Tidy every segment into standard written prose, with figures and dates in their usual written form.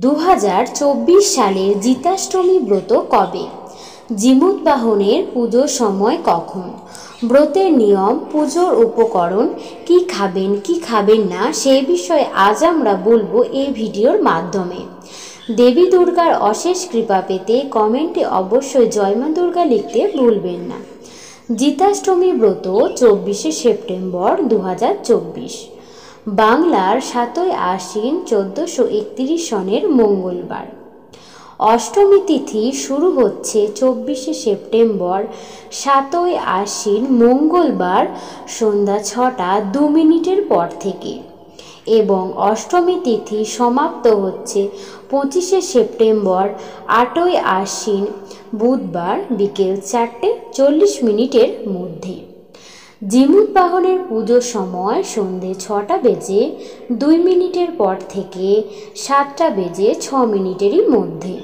2024 সালের জিতাষ্টমী ব্রত কবে? জীমূতবাহনের পুজোর সময় কখন? ব্রতের নিয়ম, পুজোর উপকরণ, কি খাবেন কি খাবেন না সেই বিষয়ে আজ আমরা বলবো এই ভিডিওর মাধ্যমে। দেবী দুর্গার অশেষ কৃপা পেতে কমেন্টে অবশ্যই জয় মা দুর্গা লিখতে ভুলবেন না। জিতাষ্টমী ব্রত 24শে সেপ্টেম্বর 2024, বাংলার 7ই আশ্বিন 1431 সনের মঙ্গলবার। অষ্টমী তিথি শুরু হচ্ছে 24শে সেপ্টেম্বর 7ই আশ্বিন মঙ্গলবার সন্ধ্যা 6টা 2 মিনিটের পর থেকে এবং অষ্টমী তিথি সমাপ্ত হচ্ছে 25শে সেপ্টেম্বর 8ই আশ্বিন বুধবার বিকেল 4টে 40 মিনিটের মধ্যে। জীমূতবাহনের পুজোর সময় সন্ধে 6টা বেজে 2 মিনিটের পর থেকে 7টা বেজে 6 মিনিটেরই মধ্যে।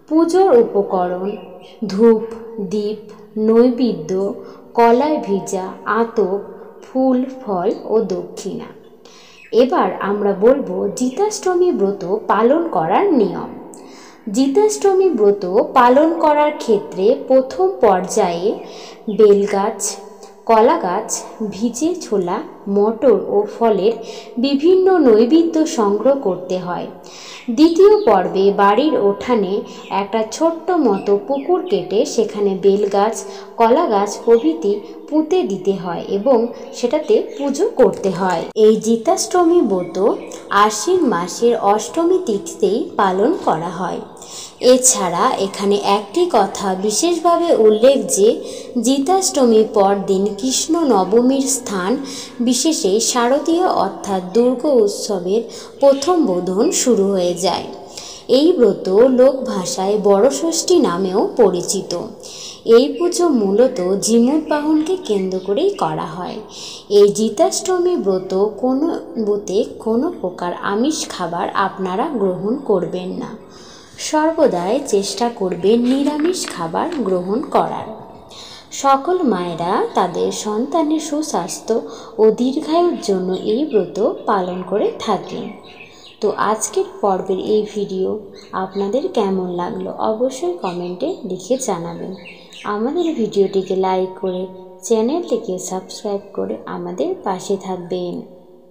পুজোর উপকরণ: ধূপ, দীপ, নৈবেদ্য, কলায় ভিজা, আতপ, ফুল, ফল ও দক্ষিণা। এবার আমরা বলবো জিতাষ্টমী ব্রত পালন করার নিয়ম। জিতাষ্টমী ব্রত পালন করার ক্ষেত্রে প্রথম পর্যায়ে বেলগাছ, কলা গাছ, ভিজে ছোলা, মটর ও ফলের বিভিন্ন নৈবেদ্য সংগ্রহ করতে হয়। দ্বিতীয় পর্বে বাড়ির উঠানে একটা ছোট্ট মতো পুকুর কেটে সেখানে বেলগাছ, কলা গাছ প্রভৃতি পুঁতে দিতে হয় এবং সেটাতে পুজো করতে হয়। এই জিতাষ্টমী ব্রত আশ্বিন মাসের অষ্টমী তিথিতেই পালন করা হয়। এছাড়া এখানে একটি কথা বিশেষভাবে উল্লেখ যে জিতাষ্টমীর পরদিন কৃষ্ণ নবমীর স্থান বিশেষে শারদীয় অর্থাৎ দুর্গা উৎসবের প্রথম বোধন শুরু হয়ে যায়। এই ব্রত লোক ভাষায় বড় ষষ্ঠী নামেও পরিচিত। এই পুজো মূলত জীমূতবাহনকে কেন্দ্র করেই করা হয়। এই জিতাষ্টমী ব্রত কোনো প্রকার আমিষ খাবার আপনারা গ্রহণ করবেন না। সর্বদাই চেষ্টা করবেন নিরামিষ খাবার গ্রহণ করার। সকল মায়েরা তাদের সন্তানের সুস্বাস্থ্য ও দীর্ঘায়ুর জন্য এই ব্রত পালন করে থাকেন। তো আজকের পর্বের এই ভিডিও আপনাদের কেমন লাগলো অবশ্যই কমেন্টে লিখে জানাবেন। আমাদের ভিডিওটিকে লাইক করে চ্যানেলটিকে সাবস্ক্রাইব করে আমাদের পাশে থাকবেন।